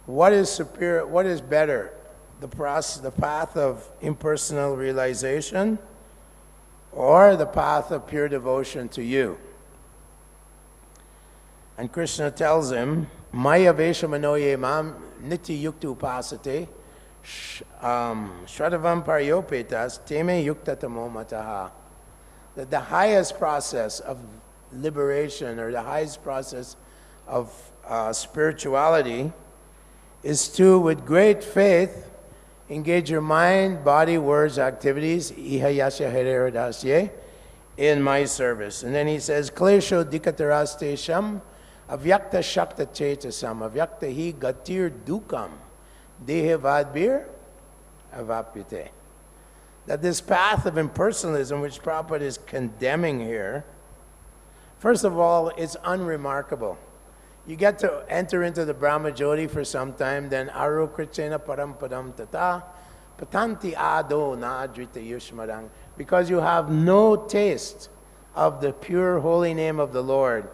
A: what is superior, what is better, the path of impersonal realization or the path of pure devotion to you? And Krishna tells him, Maya Veshamanoye Mam Niti Yukta Upasate Shradavam Paryopetas Teme Yukta Tamomataha. That the highest process of liberation, or the highest process of spirituality, is to, with great faith, engage your mind, body, words, activities, ihayasya heredasye, in my service. And then he says, Klesho dikatarastesham avyakta shakta chetasam avyakta hi gatir dukam dehe vadbir avapyate. That this path of impersonalism, which Prabhupada is condemning here, first of all, it's unremarkable. You get to enter into the Brahma Jyoti for some time, then Aru Krichena Param Padam Tata Patanti Ado Na Adrita Yushmarang, because you have no taste of the pure holy name of the Lord,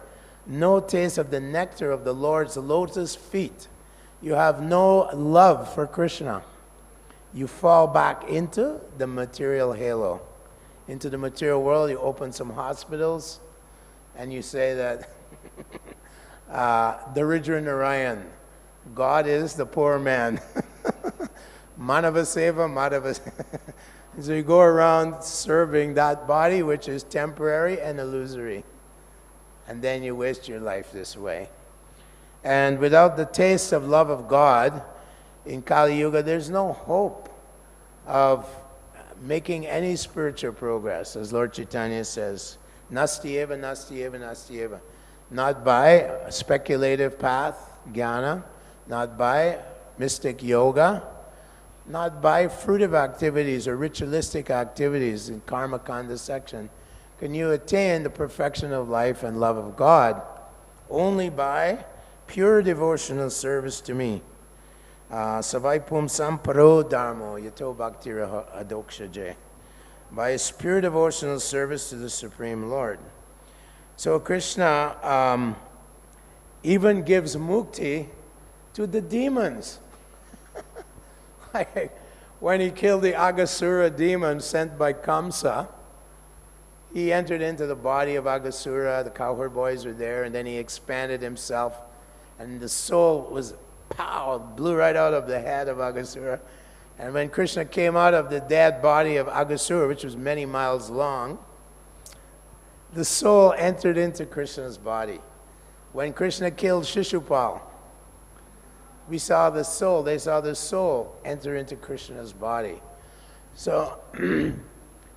A: no taste of the nectar of the Lord's lotus feet. You have no love for Krishna. You fall back into the material halo, into the material world. You open some hospitals and you say that Daridra Narayan, God is the poor man. Manava Seva, Madhava. So you go around serving that body which is temporary and illusory. And then you waste your life this way. And without the taste of love of God, in Kali Yuga, there's no hope of making any spiritual progress, as Lord Chaitanya says. Nastyeva, nastyeva, nastyeva. Not by a speculative path, jnana, not by mystic yoga, not by fruitive activities or ritualistic activities in Karma Kanda section, can you attain the perfection of life and love of God. Only by pure devotional service to me. Savai pumsam paro dharmo yato bhaktira adokshaje. By his pure devotional service to the Supreme Lord. So Krishna even gives mukti to the demons. When he killed the Aghasura demon sent by Kamsa, he entered into the body of Aghasura, the cowherd boys were there, and then he expanded himself, and the soul was, pow, blew right out of the head of Aghasura. And when Krishna came out of the dead body of Aghasura, which was many miles long, the soul entered into Krishna's body. When Krishna killed Shishupal, we saw the soul, they saw the soul enter into Krishna's body. So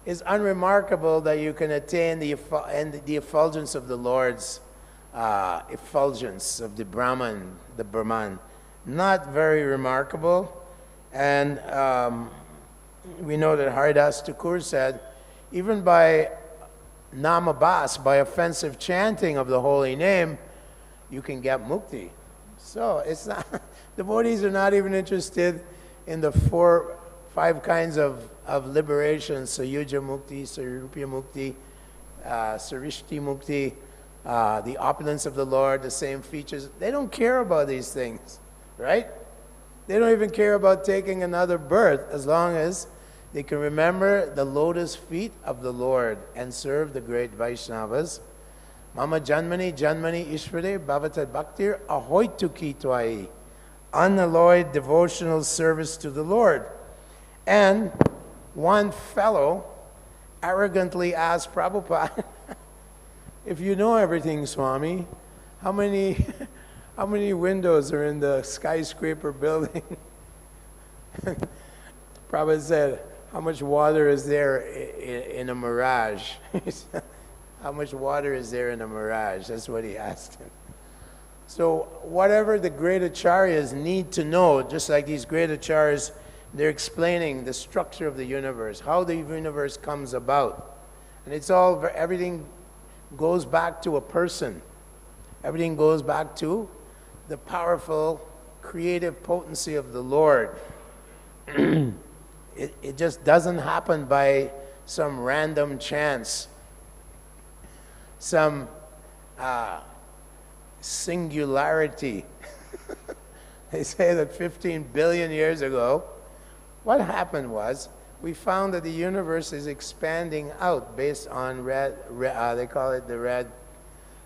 A: it's unremarkable that you can attain the effulgence of the Lord's effulgence of the Brahman, Not very remarkable. And we know that Haridas Thakur said, even by namabas, by offensive chanting of the holy name, you can get mukti. So it's not, devotees are not even interested in the 5 kinds of liberation, Sayuja Mukti, Sarupya Mukti, Sarishti Mukti, the opulence of the Lord, the same features. They don't care about these things, right? They don't even care about taking another birth as long as they can remember the lotus feet of the Lord and serve the great Vaishnavas. Mama Janmani Janmani Ishvare Bhavata Bhaktir Ahoituki Twai. Unalloyed devotional service to the Lord. And one fellow arrogantly asked Prabhupada, if you know everything, Swami, how many windows are in the skyscraper building? Prabhupada said, how much water is there in a mirage? How much water is there in a mirage? That's what he asked him. So whatever the great acharyas need to know, just like these great acharyas, they're explaining the structure of the universe, how the universe comes about. And it's all, everything goes back to a person. Everything goes back to the powerful, creative potency of the Lord. It just doesn't happen by some random chance, some singularity. They say that 15 billion years ago, what happened was, we found that the universe is expanding out based on they call it the red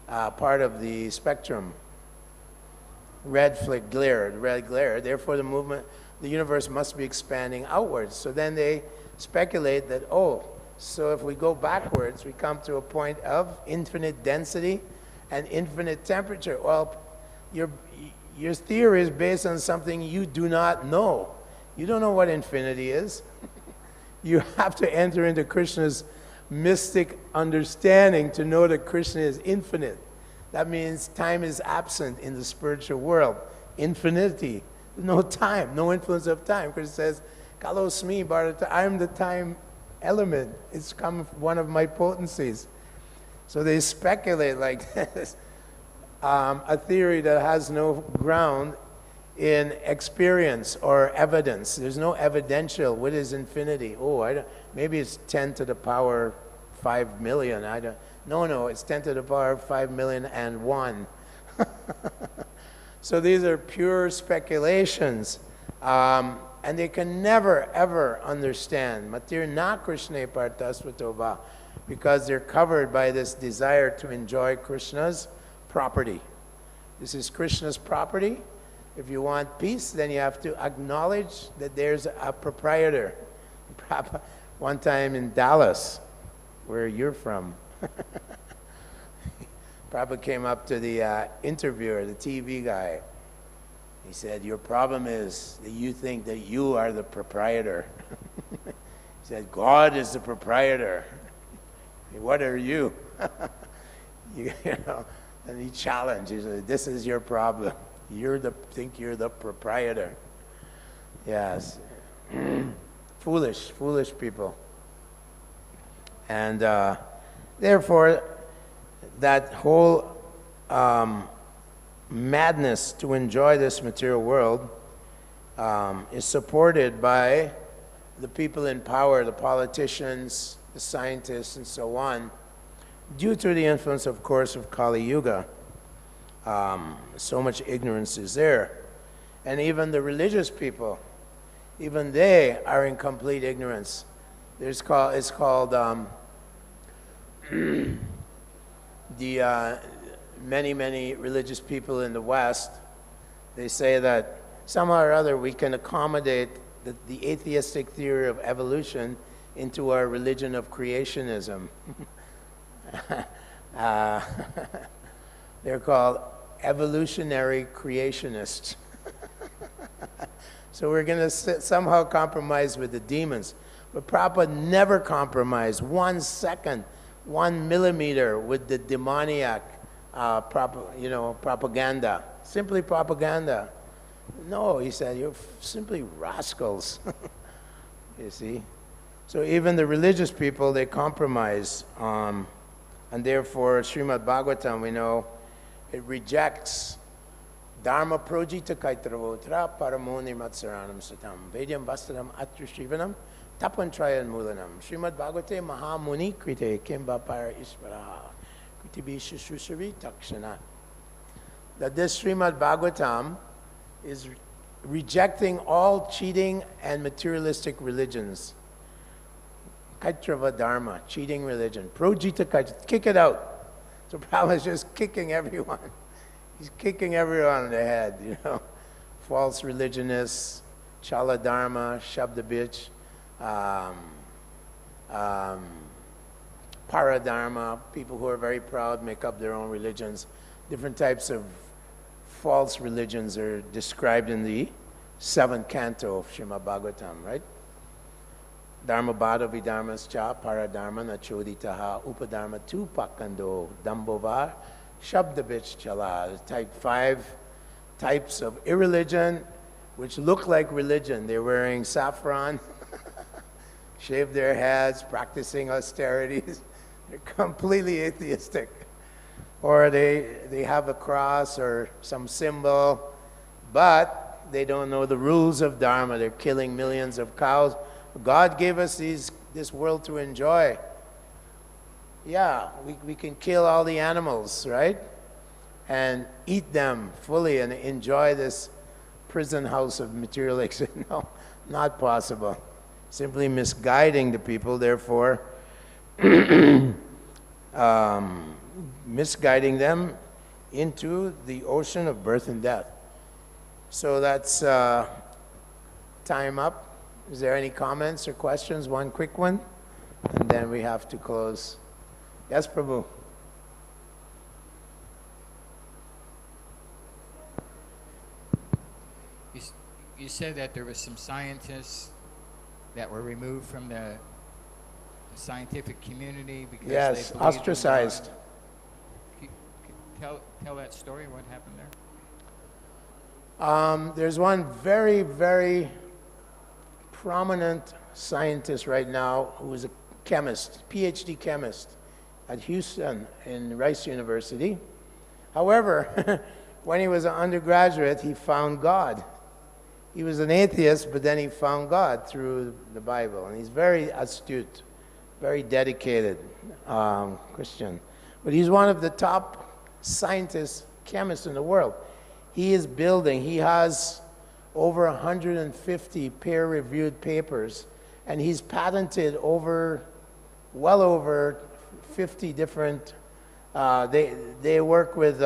A: part of the spectrum. Red glare. Therefore, the universe must be expanding outwards. So then they speculate that, so if we go backwards, we come to a point of infinite density and infinite temperature. Well, your theory is based on something you do not know. You don't know what infinity is. You have to enter into Krishna's mystic understanding to know that Krishna is infinite. That means time is absent in the spiritual world. Infinity. No time, no influence of time. Krishna says, Kalosmi Bharata, I am the time element. It's come one of my potencies. So they speculate like this. A theory that has no ground in experience or evidence. There's no evidential. What is infinity? Maybe it's 10 to the power 5 million. No, it's 10 to the power 5 million and 1. So these are pure speculations. And they can never, ever understand. Matir na Krishna partasvatova. Because they're covered by this desire to enjoy Krishna's property. This is Krishna's property, If you want peace, then you have to acknowledge that there's a proprietor. One time in Dallas, where you're from, Prabhupada came up to the interviewer, the TV guy. He said, your problem is that you think that you are the proprietor. He said, God is the proprietor. What are you? You know, and he challenged. He said, this is your problem. Think you're the proprietor. Yes. Foolish people. And therefore, that whole madness to enjoy this material world is supported by the people in power, the politicians, the scientists, and so on, due to the influence, of course, of Kali Yuga. So much ignorance is there. And even the religious people, even they are in complete ignorance. It's called many religious people in the West, they say that somehow or other we can accommodate the atheistic theory of evolution into our religion of creationism. They're called evolutionary creationists. So we're going to somehow compromise with the demons. But Prabhupada never compromised 1 second, 1 millimeter with the demoniac propaganda. Simply propaganda. No, he said, you're simply rascals. You see? So even the religious people, they compromise. And therefore, Srimad Bhagavatam, we know, it rejects Dharma projita kaitravotra paramoni matsaranam satam vedyam vastram atrishrivanam tapantrayan mulanam Srimad Bhagavate mahamuni krite kimba para isvaraha kritibi shushushari takshana. That this Srimad Bhagavatam is rejecting all cheating and materialistic religions. Kaitrava Dharma, cheating religion. Projita Kaitra, kick it out. So Prabhupada is just kicking everyone. He's kicking everyone in the head, you know. False religionists, Chala Dharma, Shabda Bitch, Paradharma, people who are very proud, make up their own religions. Different types of false religions are described in the 7th canto of Srimad Bhagavatam, right? Dharma bhada vidharmas cha paradharma nachoditaha upadharma tu pakando dambova shabdabich chala. Type 5 types of irreligion which look like religion. They're wearing saffron, shave their heads, practicing austerities. They're completely atheistic. Or they have a cross or some symbol, but they don't know the rules of Dharma. They're killing millions of cows. God gave us this world to enjoy. Yeah, we can kill all the animals, right? And eat them fully and enjoy this prison house of material existence. No, not possible. Simply misguiding the people, therefore, misguiding them into the ocean of birth and death. So that's time up. Is there any comments or questions? One quick one, and then we have to close. Yes, Prabhu.
B: You said that there was some scientists that were removed from the scientific community because
A: yes,
B: they
A: ostracized.
B: Tell that story. What happened there?
A: There's one very, very prominent scientist right now who is a chemist, PhD chemist at Houston in Rice University. However, when he was an undergraduate, he found God. He was an atheist, but then he found God through the Bible. And he's very astute, very dedicated Christian. But he's one of the top scientists, chemists in the world. He has over 150 peer-reviewed papers, and he's patented well over 50 different, they work with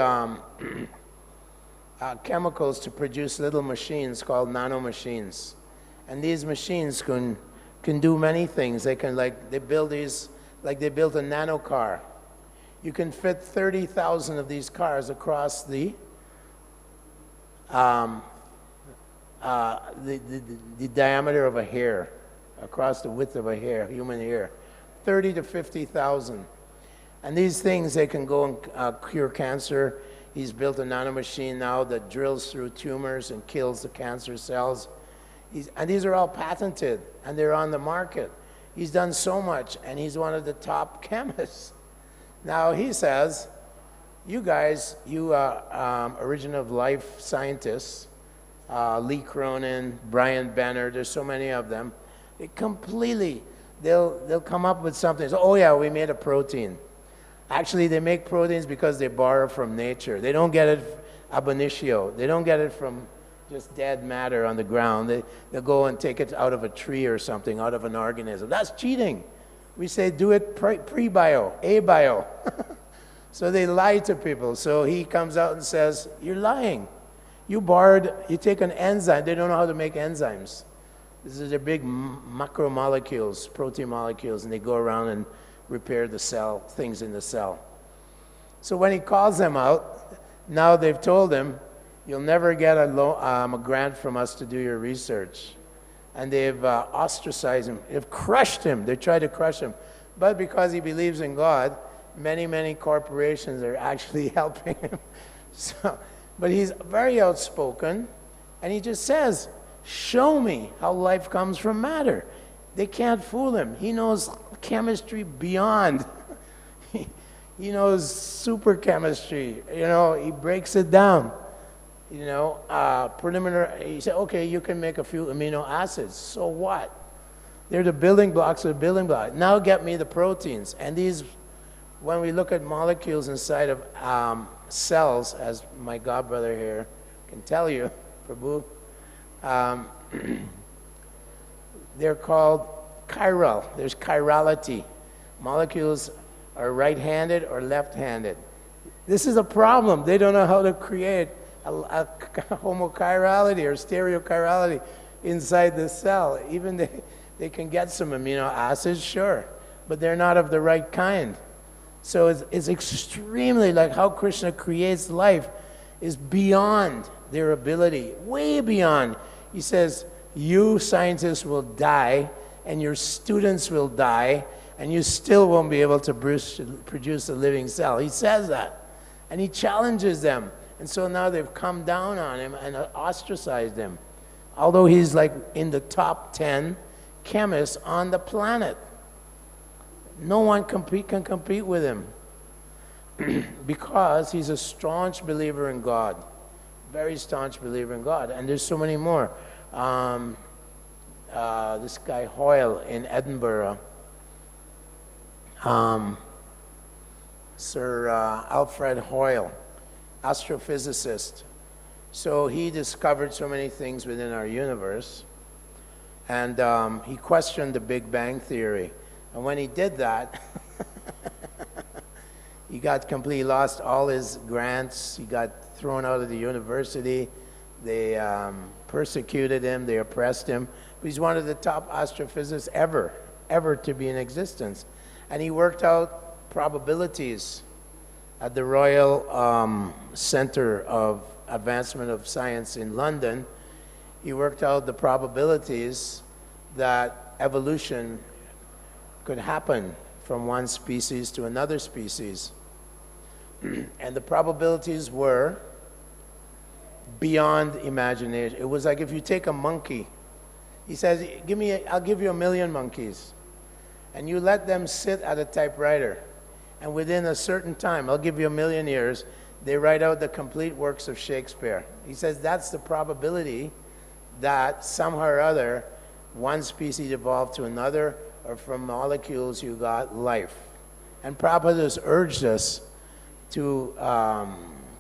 A: chemicals to produce little machines called nanomachines. And these machines can do many things. They can, they build a nano car. You can fit 30,000 of these cars across the diameter of a hair, across the width of a hair, human hair, 30 to 50,000. And these things, they can go and cure cancer. He's built a nanomachine now that drills through tumors and kills the cancer cells. And these are all patented, and they're on the market. He's done so much, and he's one of the top chemists. Now he says, you guys, you Origin of Life scientists, Lee Cronin, Brian Benner, there's so many of them, they'll come up with something. So, oh yeah, we made a protein. Actually, they make proteins because they borrow from nature. They don't get it ab initio. They don't get it from just dead matter on the ground. They'll go and take it out of a tree or something, out of an organism. That's cheating. We say do it pre-bio, abio. So they lie to people. So he comes out and says, you're lying. You take an enzyme. They don't know how to make enzymes. These are their big macromolecules, protein molecules, and they go around and repair the cell, things in the cell. So when he calls them out, now they've told him, you'll never get a grant from us to do your research. And they've ostracized him. They've crushed him. They tried to crush him. But because he believes in God, many, many corporations are actually helping him. But he's very outspoken, and he just says, show me how life comes from matter. They can't fool him. He knows chemistry beyond. He knows super chemistry. He breaks it down. Preliminary, he said, okay, you can make a few amino acids. So what? They're the building blocks of the building block. Now get me the proteins. And these, when we look at molecules inside of cells, as my godbrother here can tell you, Prabhu, they're called chiral. There's chirality. Molecules are right-handed or left-handed. This is a problem. They don't know how to create a homochirality or stereochirality inside the cell. Even they can get some amino acids, sure, but they're not of the right kind. So it's extremely, like how Krishna creates life is beyond their ability, way beyond. He says, you scientists will die, and your students will die, and you still won't be able to produce a living cell. He says that, and he challenges them. And so now they've come down on him and ostracized him, although he's like in the top 10 chemists on the planet. No one can compete with him because he's a staunch believer in God, very staunch believer in God. And there's so many more. This guy Hoyle in Edinburgh, Sir Alfred Hoyle, astrophysicist. So he discovered so many things within our universe, and he questioned the Big Bang Theory. And when he did that, he got completely lost all his grants. He got thrown out of the university. They persecuted him. They oppressed him. But he's one of the top astrophysicists ever to be in existence. And he worked out probabilities at the Royal Center of Advancement of Science in London. He worked out the probabilities that evolution could happen from one species to another species. And the probabilities were beyond imagination. It was like if you take a monkey, he says, I'll give you 1 million monkeys, and you let them sit at a typewriter, and within a certain time, I'll give you 1 million years, they write out the complete works of Shakespeare. He says that's the probability that somehow or other one species evolved to another, or from molecules you got life. And Prabhupada has urged us to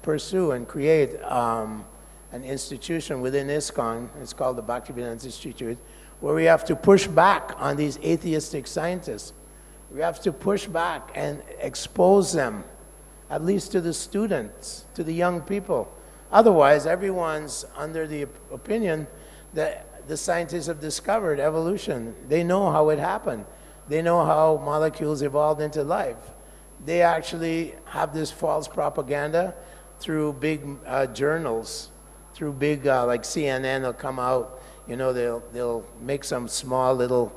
A: pursue and create an institution within ISKCON, it's called the Bhaktivedanta Institute, where we have to push back on these atheistic scientists. We have to push back and expose them, at least to the students, to the young people, Otherwise, everyone's under the opinion that the scientists have discovered evolution. They know how it happened. They know how molecules evolved into life. They actually have this false propaganda through big journals, through big, like CNN will come out, you know, they'll make some small little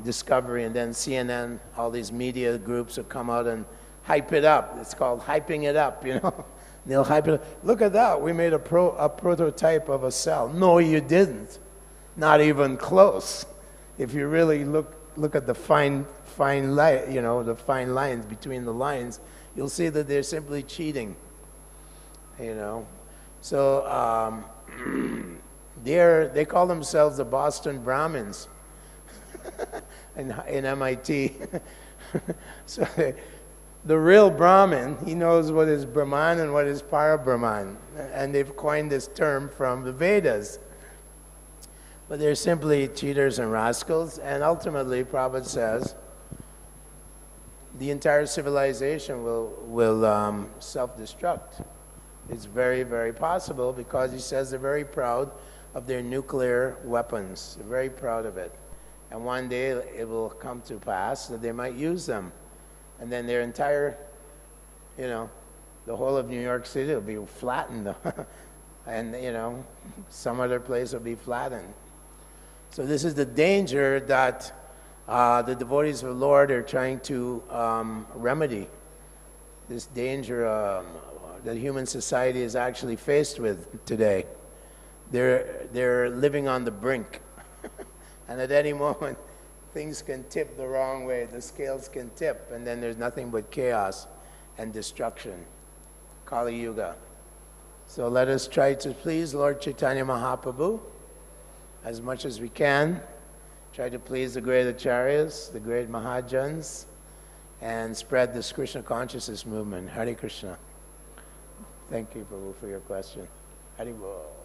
A: discovery, and then CNN, all these media groups will come out and hype it up. It's called hyping it up, you know. They'll hype it up. Look at that, we made a prototype of a cell. No, you didn't. Not even close. If you really look at the fine line, you know, the fine lines between the lines, you'll see that they're simply cheating, you know. So they call themselves the Boston Brahmins in MIT. So the real Brahmin, he knows what is Brahman and what is Para-Brahman, and they've coined this term from the Vedas. But they're simply cheaters and rascals, and ultimately, Prabhupada says, the entire civilization will self-destruct. It's very, very possible, because he says they're very proud of their nuclear weapons. They're very proud of it. And one day it will come to pass that they might use them. And then their entire, you know, the whole of New York City will be flattened. And, you know, some other place will be flattened. So this is the danger that the devotees of the Lord are trying to remedy. This danger that human society is actually faced with today. They're living on the brink. And at any moment, things can tip the wrong way. The scales can tip, and then there's nothing but chaos and destruction. Kali Yuga. So let us try to please Lord Chaitanya Mahaprabhu as much as we can. Try to please the great acharyas, the great Mahajans, and spread this Krishna consciousness movement. Hare Krishna. Thank you, Prabhu, for your question. Hare Bol.